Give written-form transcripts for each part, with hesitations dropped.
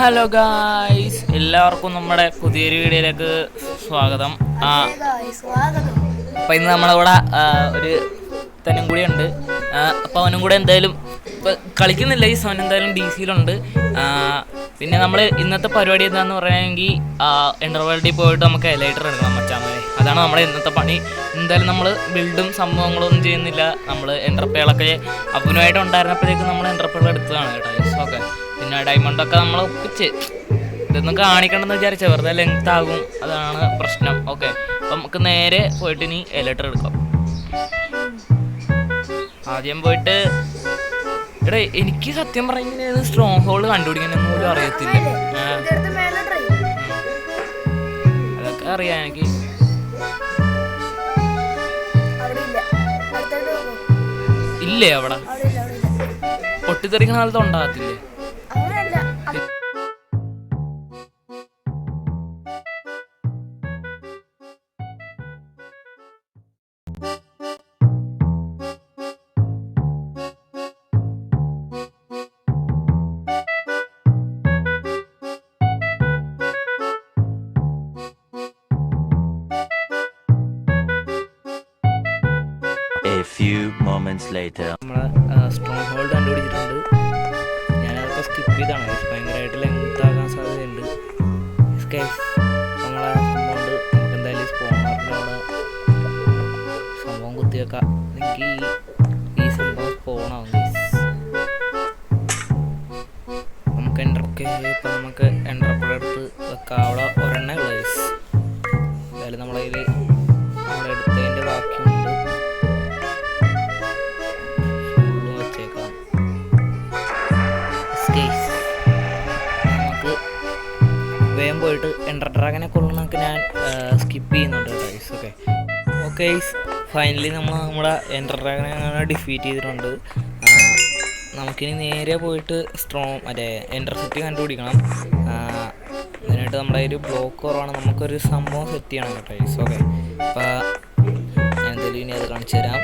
Hello guys, എല്ലാവർക്കും നമ്മുടെ പുതിയൊരു വീഡിയോയിലേക്ക് സ്വാഗതം. അപ്പം ഇന്ന് നമ്മളിവിടെ ഒരു തനും കൂടി ഉണ്ട്. അപ്പോൾ അവനും കൂടെ എന്തായാലും കളിക്കുന്നില്ല, ഈ സോൻ എന്തായാലും DC-യിലുണ്ട്. പിന്നെ നമ്മൾ ഇന്നത്തെ പരിപാടി എന്താണെന്ന് പറയുകയാണെങ്കിൽ എൻ്റർവേൾഡിൽ പോയിട്ട് നമുക്ക് എലൈറ്റർ എടുക്കണം മച്ചാമാരെ. അതാണ് നമ്മുടെ ഇന്നത്തെ പണി. എന്തായാലും നമ്മൾ ബിൽഡും സംഭവങ്ങളൊന്നും ചെയ്യുന്നില്ല. നമ്മൾ എൻ്റർപേളൊക്കെ അവനുമായിട്ട് ഉണ്ടായിരുന്നപ്പോഴേക്കും നമ്മൾ എൻ്റർപേൾ എടുത്തതാണ് കേട്ടോ. ഓക്കെ, പിന്നെ ഡയമണ്ടൊക്കെ നമ്മൾ ഒപ്പിച്ച് ഇതൊന്നും കാണിക്കണമെന്ന് വിചാരിച്ചാൽ വെറുതെ ലെങ്ത് ആകും, അതാണ് പ്രശ്നം. ഓക്കെ, അപ്പം നമുക്ക് നേരെ പോയിട്ട് ഇനി എലൈറ്റർ എടുക്കാം. ആദ്യം പോയിട്ട് എടാ, എനിക്ക് സത്യം പറഞ്ഞാൽ സ്ട്രോങ് ഹോൾഡ് കണ്ടുപിടിക്കാനൊന്നും പോലും അറിയത്തില്ല. അതൊക്കെ അറിയാം എനിക്ക്. ഇല്ലേ അവിടെ പൊട്ടിത്തെറിക്കുന്ന കാലത്ത് ഉണ്ടാകത്തില്ലേ? നമ്മളെ സ്ട്രോങ് ഹോൾഡ് കണ്ടുപിടിച്ചിട്ടുണ്ട്. ഞാനതൊക്കെ സ്കിപ്പ് ചെയ്താണ്, ഭയങ്കരമായിട്ട് ലെങ്ത് ആകാൻ സാധ്യതയുണ്ട്. നമ്മളെ സംഭവം ഉണ്ട്, നമുക്ക് എന്തായാലും സ്പോണറിൻ്റെ അവിടെ സംഭവം കുത്തിവെക്കാം. എനിക്ക് ഈ സംഭവം സ്പോണാവും. നമുക്ക് ഇപ്പം നമുക്ക് എൻ്റർപ്രടുത്ത് വെക്കാം. അവിടെ ഒരെണ്ണേ ഉള്ളൂ. എന്തായാലും നമ്മളതിൽ അവിടെ എടുത്തതിൻ്റെ ബാക്കിയുണ്ട്. വേഗം പോയിട്ട് എൻ്റർ ഡ്രാഗനെ കൊള്ളുന്നതൊക്കെ ഞാൻ സ്കിപ്പ് ചെയ്യുന്നുണ്ട് ഗൈസ്. ഓക്കെ ഫൈനലി നമ്മുടെ എൻ്റർ ഡ്രാഗനെ ഡിഫീറ്റ് ചെയ്തിട്ടുണ്ട്. നമുക്കിനി നേരെ പോയിട്ട് മറ്റേ എൻ്റർ സിറ്റി കണ്ടുപിടിക്കണം. അതിനായിട്ട് നമ്മുടെ ഒരു ബ്ലോക്ക് കുറവാണ്, നമുക്കൊരു സംഭവം സെറ്റ് ചെയ്യണം കേട്ടോ ഗൈസ്. ഓക്കെ, അപ്പോൾ ഞാൻ എന്തായാലും ഇനി അത് കാണിച്ചു തരാം.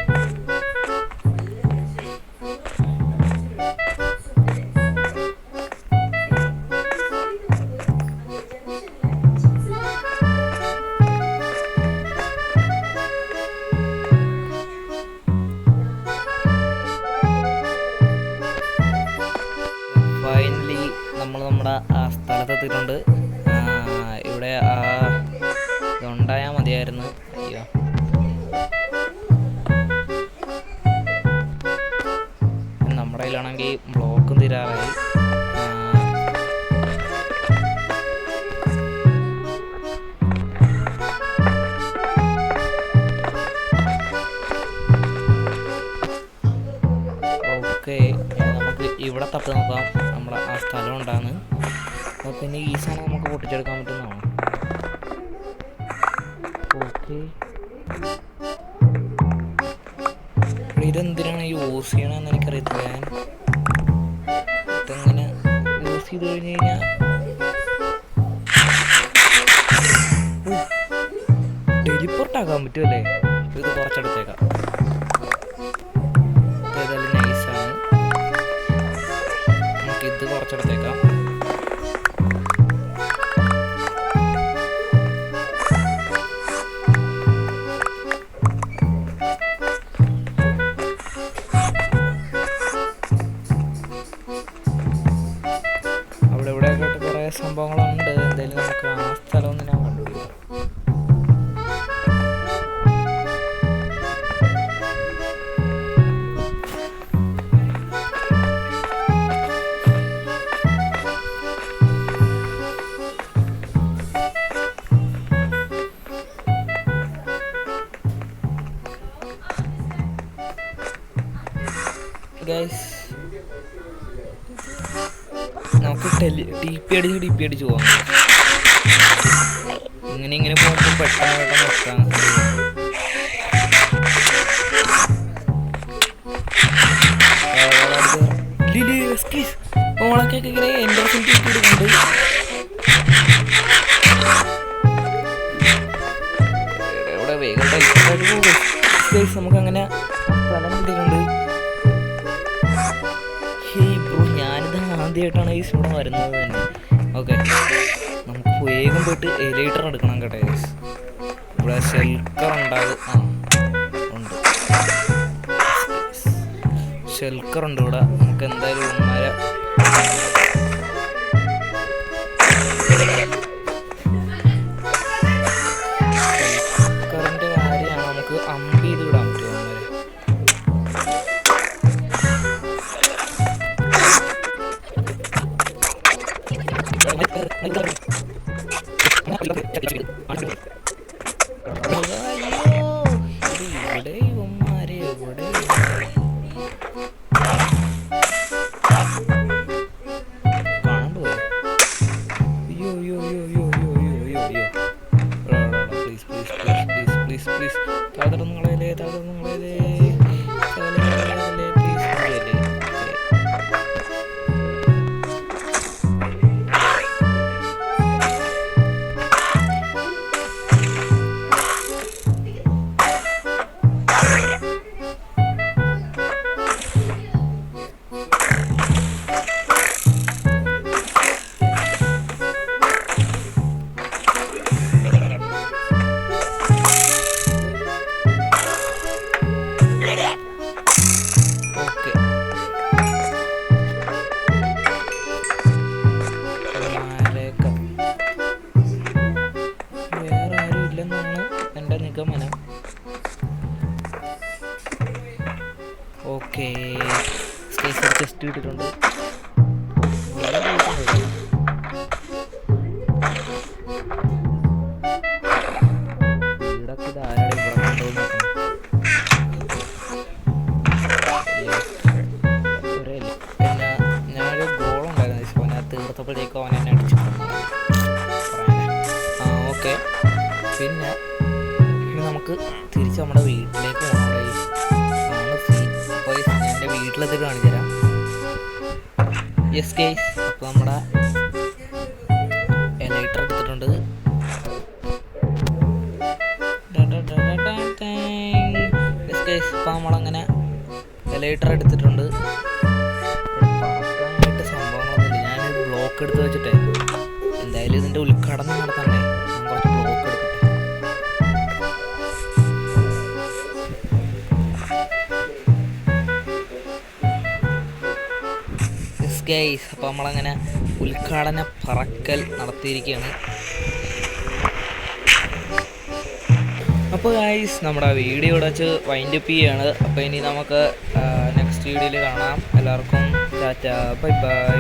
നമ്മുടെ സ്ഥലത്തെത്തിയിട്ടുണ്ട്. ഇവിടെ ഇതുണ്ടായാൽ മതിയായിരുന്നു. അയ്യോ, നമ്മുടെ കയ്യിലാണെങ്കിൽ ബ്ലോക്കും തീരാറായി. ഓക്കെ, നമുക്ക് ഇവിടെ തപ്പി നോക്കാം നമ്മുടെ ആ സ്ഥലം ഉണ്ടാകുന്നു. അപ്പോൾ പിന്നെ ഈ സാധനം നമുക്ക് പൊട്ടിച്ചെടുക്കാൻ പറ്റുന്നതാണ്. ഓക്കെ, ഇതെന്തിനാണ് യൂസ് ചെയ്യണമെന്ന് എനിക്കറിയത്തില്ല. ഞാൻ ഇതെങ്ങനെ യൂസ് ചെയ്ത് കഴിഞ്ഞ് കഴിഞ്ഞാൽ ടെലിപ്പോർട്ടാക്കാൻ പറ്റുമല്ലേ? ഇത് കുറച്ചെടുത്തേക്കാം. ഏതായാലും നൈസാണ്, നമുക്കിത് കുറച്ചെടുത്തേക്കാം. അവിടെ ഇവിടെയൊക്കെ കുറേ സംഭവങ്ങളുണ്ട്. എന്തായാലും നമുക്ക് ആ സ്ഥലമൊന്നും ഞാൻ കണ്ടുപിടിക്കാം. ഗൈസ്, നമുക്ക് ടി പി അടിച്ച് പോകാം. ഇങ്ങനെ പോകുമ്പോൾ പെട്ടെന്ന് നിർത്താം. ഓളൊക്കെ ഇങ്ങനെ എൻ്റെ എടുക്കുന്നുണ്ട്. ഇവിടെ വേഗം നമുക്കങ്ങനെ സ്ഥലം കിട്ടിയിട്ടുണ്ട്. ഞാനിത് ആദ്യമായിട്ടാണ് ഈ ഇവിടെ വരുന്നത് തന്നെ. വേഗം പോയിട്ട് എലിവേറ്റർ എടുക്കണം കേട്ടോ ഗൈസ്. ഇവിടെ ഷെൽക്കർ ഉണ്ടാകും. ഉണ്ട്, ഷെൽക്കർ ഉണ്ട് ഇവിടെ. നമുക്ക് എന്തായാലും ഉമ്മാരെ ഷെൽക്കറിൻ്റെ കാര്യമാണ്. നമുക്ക് അമ്പ് ചെയ്ത് വിടാൻ പറ്റുമോ ഉമ്മാരെ? ഇവിടെ ഉമ്മാരെ ഇവിടെ കാണാൻ പോയോ? അയ്യോ അയ്യോ അയ്യോ അയ്യോ അയ്യോ അയ്യോ അയ്യോ അയ്യോ. Please please please please please please താഴത്തൊന്നും കളയല്ലേ, താഴത്തൊന്നും കളയല്ലേ, പ്ലീസ് കളയല്ലേ. വേറെ ആരും ഇല്ലെന്നാണ് എൻ്റെ നിഗമനം. ഓക്കെ, ടെസ്റ്റ് കിട്ടിയിട്ടുണ്ട്. വീടൊക്കെ ഇത് ആരാടെ ഇവിടെ കൊണ്ടുപോകുന്നു. പിന്നെ ഞാനൊരു ഗോളുണ്ടായിരുന്നു ഇപ്പോൾ ഞാൻ തീർത്തപ്പോഴേക്കും അവൻ എന്നെ അടിച്ചു. ഓക്കെ, പിന്നെ നമുക്ക് തിരിച്ച് നമ്മുടെ വീട്ടിലേക്ക് പോകണം. അപ്പോൾ ഞാൻ എൻ്റെ വീട്ടിലെത്തിട്ട് കാണിച്ചു തരാം. യെസ് ഗൈസ്, അപ്പോൾ നമ്മുടെ എലൈറ്റർ എടുത്തിട്ടുണ്ട്. യെസ് ഗൈസ്, അപ്പോൾ നമ്മളങ്ങനെ എലൈറ്റർ എടുത്തിട്ടുണ്ട്. പറക്കാനായിട്ട് സംഭവങ്ങളൊന്നുമില്ല. ഞാനൊരു ബ്ലോക്ക് എടുത്ത് വെച്ചിട്ടേ എന്തായാലും ഇതിൻ്റെ ഉദ്ഘാടനം നടത്തണ്ടേ, ഞാൻ കുറച്ച് ബ്ലോക്ക് എടുക്കട്ടെ. ഗൈസ്, അപ്പോൾ നമ്മളങ്ങനെ ഉദ്ഘാടന പറക്കൽ നടത്തിയിരിക്കുകയാണ്. അപ്പോൾ ഗൈസ്, നമ്മുടെ വീഡിയോ ഇവിടെ വെച്ച് വൈൻഡപ്പ് ചെയ്യുകയാണ്. അപ്പോൾ ഇനി നമുക്ക് നെക്സ്റ്റ് വീഡിയോയിൽ കാണാം. എല്ലാവർക്കും ടാറ്റ, ബൈ ബൈ.